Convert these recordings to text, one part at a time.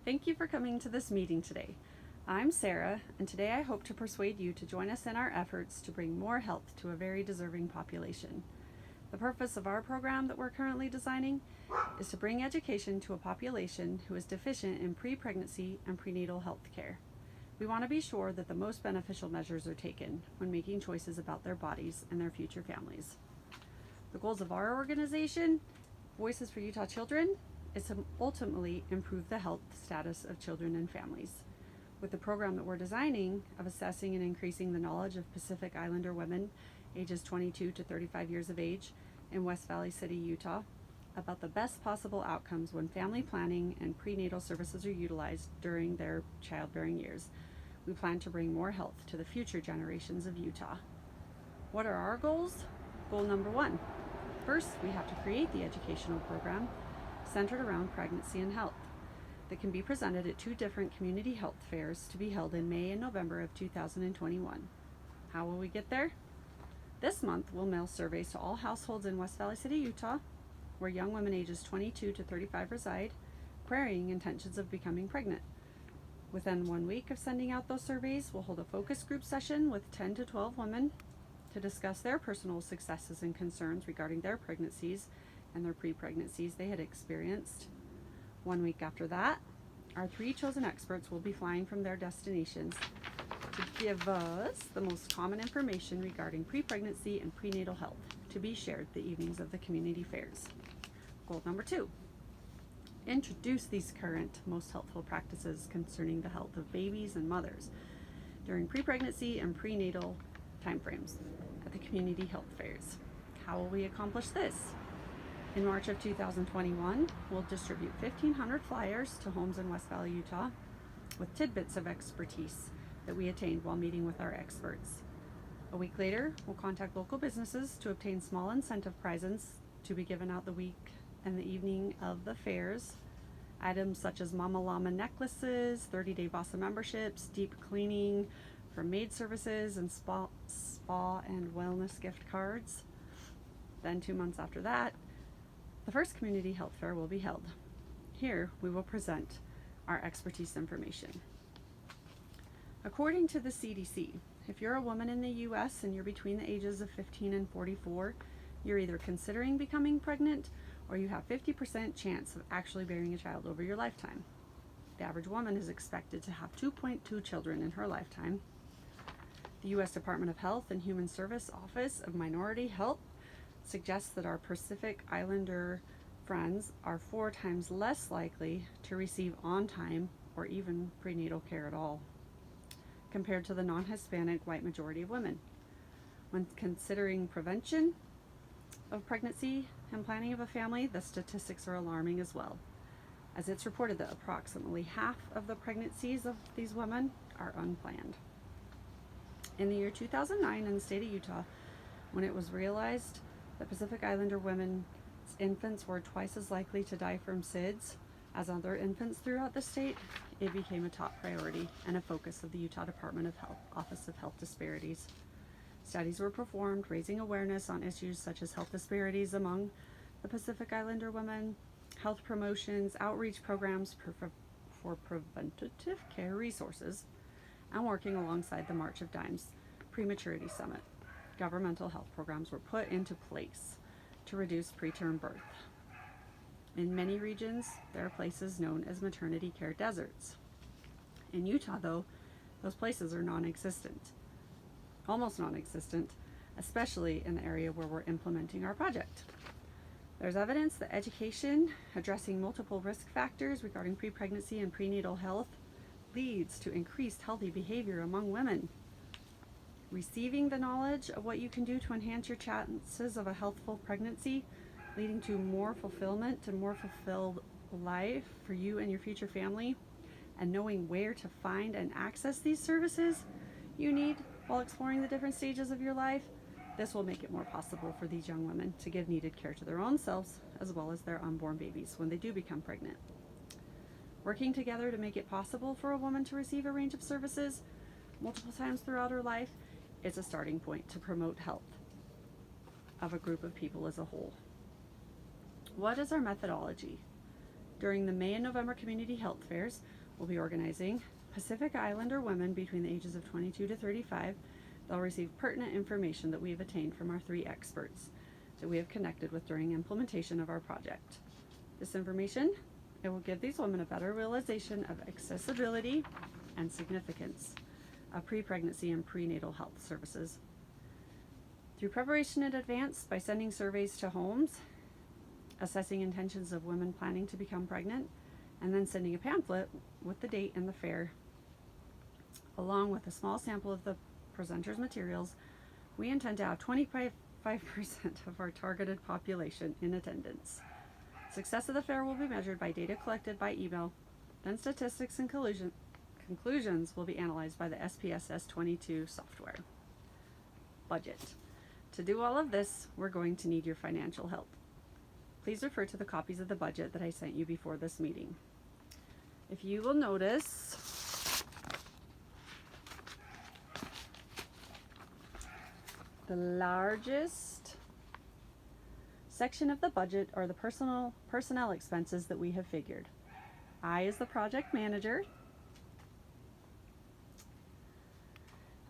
Thank you for coming to this meeting today. I'm Sarah, and today I hope to persuade you to join us in our efforts to bring more health to a very deserving population. The purpose of our program that we're currently designing is to bring education to a population who is deficient in pre-pregnancy and prenatal health care. We want to be sure that the most beneficial measures are taken when making choices about their bodies and their future families. The goals of our organization, Voices for Utah Children, is to ultimately improve the health status of children and families. With the program that we're designing of assessing and increasing the knowledge of Pacific Islander women ages 22 to 35 years of age in West Valley City, Utah, about the best possible outcomes when family planning and prenatal services are utilized during their childbearing years, we plan to bring more health to the future generations of Utah. What are our goals? Goal number 1. First, we have to create the educational program centered around pregnancy and health that can be presented at 2 different community health fairs to be held in May and November of 2021. How will we get there? This month, we'll mail surveys to all households in West Valley City, Utah, where young women ages 22 to 35 reside, querying intentions of becoming pregnant. Within 1 week of sending out those surveys, we'll hold a focus group session with 10 to 12 women to discuss their personal successes and concerns regarding their pregnancies and their pre-pregnancies they had experienced. 1 week after that, our 3 chosen experts will be flying from their destinations to give us the most common information regarding pre-pregnancy and prenatal health to be shared the evenings of the community fairs. Goal number 2, introduce these current most helpful practices concerning the health of babies and mothers during pre-pregnancy and prenatal timeframes at the community health fairs. How will we accomplish this? In March of 2021, we'll distribute 1,500 flyers to homes in West Valley, Utah, with tidbits of expertise that we attained while meeting with our experts. A week later, we'll contact local businesses to obtain small incentive prizes to be given out the week and the evening of the fairs. Items such as Mama Llama necklaces, 30-day Vasa memberships, deep cleaning from maid services, and spa and wellness gift cards. Then 2 months after that, the first community health fair will be held. Here, we will present our expertise information. According to the CDC, if you're a woman in the U.S. and you're between the ages of 15 and 44, you're either considering becoming pregnant or you have 50% chance of actually bearing a child over your lifetime. The average woman is expected to have 2.2 children in her lifetime. The U.S. Department of Health and Human Service Office of Minority Health suggests that our Pacific Islander friends are 4 times less likely to receive on-time or even prenatal care at all, compared to the non-Hispanic white majority of women. When considering prevention of pregnancy and planning of a family, the statistics are alarming as well, as it's reported that approximately half of the pregnancies of these women are unplanned. In the year 2009 in the state of Utah, when it was realized that Pacific Islander women's infants were twice as likely to die from SIDS as other infants throughout the state, it became a top priority and a focus of the Utah Department of Health Office of Health Disparities. Studies were performed raising awareness on issues such as health disparities among the Pacific Islander women, health promotions, outreach programs for preventative care resources, and working alongside the March of Dimes Prematurity Summit. Governmental health programs were put into place to reduce preterm birth. In many regions, there are places known as maternity care deserts. In Utah, though, those places are non-existent, almost non-existent, especially in the area where we're implementing our project. There's evidence that education addressing multiple risk factors regarding pre-pregnancy and prenatal health leads to increased healthy behavior among women. Receiving the knowledge of what you can do to enhance your chances of a healthful pregnancy, leading to more fulfillment and more fulfilled life for you and your future family, and knowing where to find and access these services you need while exploring the different stages of your life, this will make it more possible for these young women to give needed care to their own selves as well as their unborn babies when they do become pregnant. Working together to make it possible for a woman to receive a range of services multiple times throughout her life is a starting point to promote health of a group of people as a whole. What is our methodology? during the May and November community health fairs, we'll be organizing Pacific Islander women between the ages of 22 to 35. They'll receive pertinent information that we've attained from our 3 experts that we have connected with during implementation of our project. This information, it will give these women a better realization of accessibility and significance of pre-pregnancy and prenatal health services. Through preparation in advance by sending surveys to homes, assessing intentions of women planning to become pregnant, and then sending a pamphlet with the date and the fair, along with a small sample of the presenter's materials, we intend to have 25% of our targeted population in attendance. Success of the fair will be measured by data collected by email, then statistics and conclusions will be analyzed by the SPSS 22 software. Budget. To do all of this, we're going to need your financial help. Please refer to the copies of the budget that I sent you before this meeting. If you will notice, the largest section of the budget are the personnel expenses that we have figured. I, as the project manager,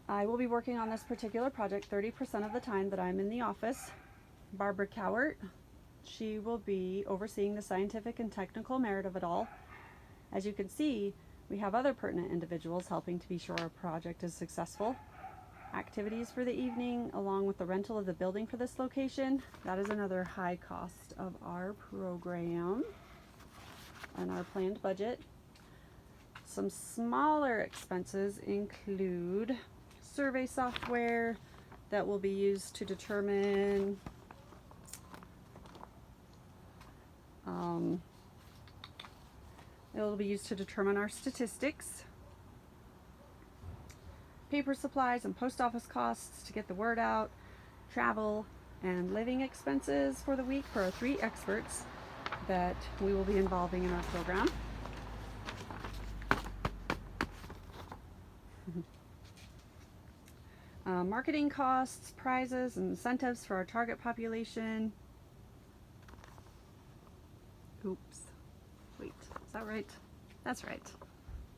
I will be working on this particular project 30% of the time that I'm in the office. Barbara Cowart, she will be overseeing the scientific and technical merit of it all. As you can see, we have other pertinent individuals helping to be sure our project is successful. Activities for the evening, along with the rental of the building for this location, that is another high cost of our program and our planned budget. Some smaller expenses include survey software that will be used to determine our statistics, paper supplies and post office costs to get the word out, travel and living expenses for the week for our 3 experts that we will be involving in our program. Marketing costs, prizes, and incentives for our target population. Oops. Wait, is that right? That's right.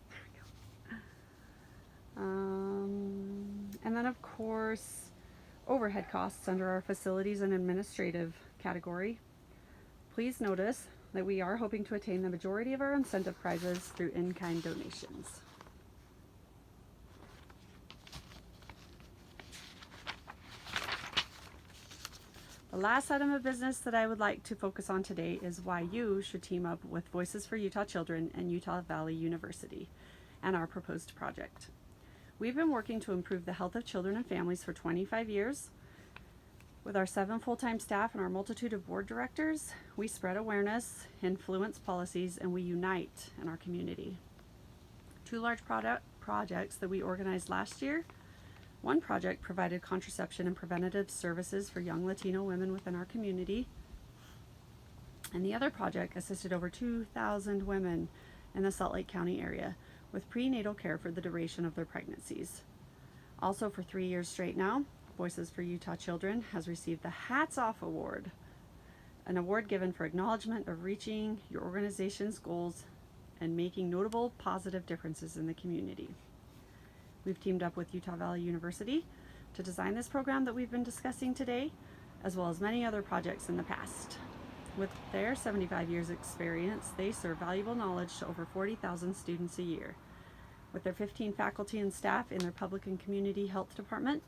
There we go. And then, of course, overhead costs under our facilities and administrative category. Please notice that we are hoping to attain the majority of our incentive prizes through in-kind donations. The last item of business that I would like to focus on today is why you should team up with Voices for Utah Children and Utah Valley University and our proposed project. We've been working to improve the health of children and families for 25 years. With our 7 full-time staff and our multitude of board directors, we spread awareness, influence policies, and we unite in our community. 2 large projects that we organized last year. One project provided contraception and preventative services for young Latino women within our community. And the other project assisted over 2,000 women in the Salt Lake County area with prenatal care for the duration of their pregnancies. Also, for 3 years straight now, Voices for Utah Children has received the Hats Off Award, an award given for acknowledgement of reaching your organization's goals and making notable positive differences in the community. We've teamed up with Utah Valley University to design this program that we've been discussing today, as well as many other projects in the past. With their 75 years experience, they serve valuable knowledge to over 40,000 students a year. With their 15 faculty and staff in their public and community health department,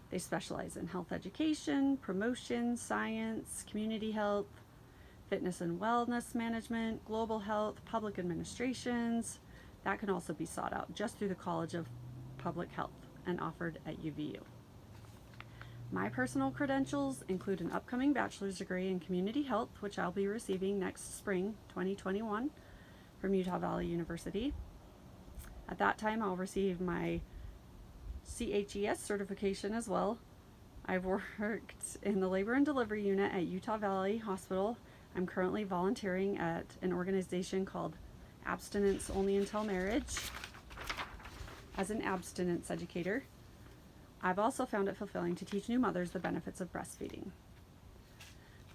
they specialize in health education, promotion, science, community health, fitness and wellness management, global health, public administrations. That can also be sought out just through the College of Public Health and offered at UVU. My personal credentials include an upcoming bachelor's degree in community health, which I'll be receiving next spring, 2021, from Utah Valley University. At that time, I'll receive my CHES certification as well. I've worked in the labor and delivery unit at Utah Valley Hospital. I'm currently volunteering at an organization called Abstinence Only Until Marriage as an abstinence educator. I've also found it fulfilling to teach new mothers the benefits of breastfeeding.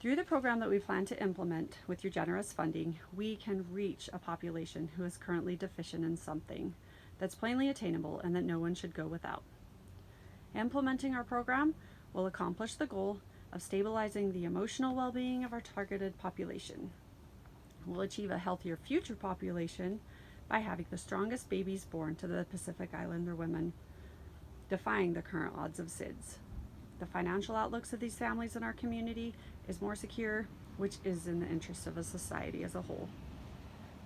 Through the program that we plan to implement with your generous funding, we can reach a population who is currently deficient in something that's plainly attainable and that no one should go without. Implementing our program will accomplish the goal of stabilizing the emotional well-being of our targeted population. We'll achieve a healthier future population by having the strongest babies born to the Pacific Islander women, defying the current odds of SIDS. The financial outlooks of these families in our community is more secure, which is in the interest of a society as a whole.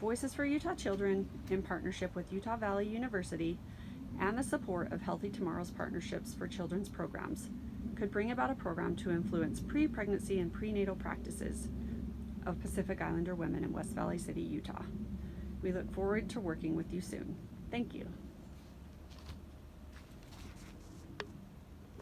Voices for Utah Children, in partnership with Utah Valley University and the support of Healthy Tomorrow's Partnerships for Children's Programs, could bring about a program to influence pre-pregnancy and prenatal practices of Pacific Islander women in West Valley City, Utah. We look forward to working with you soon. Thank you.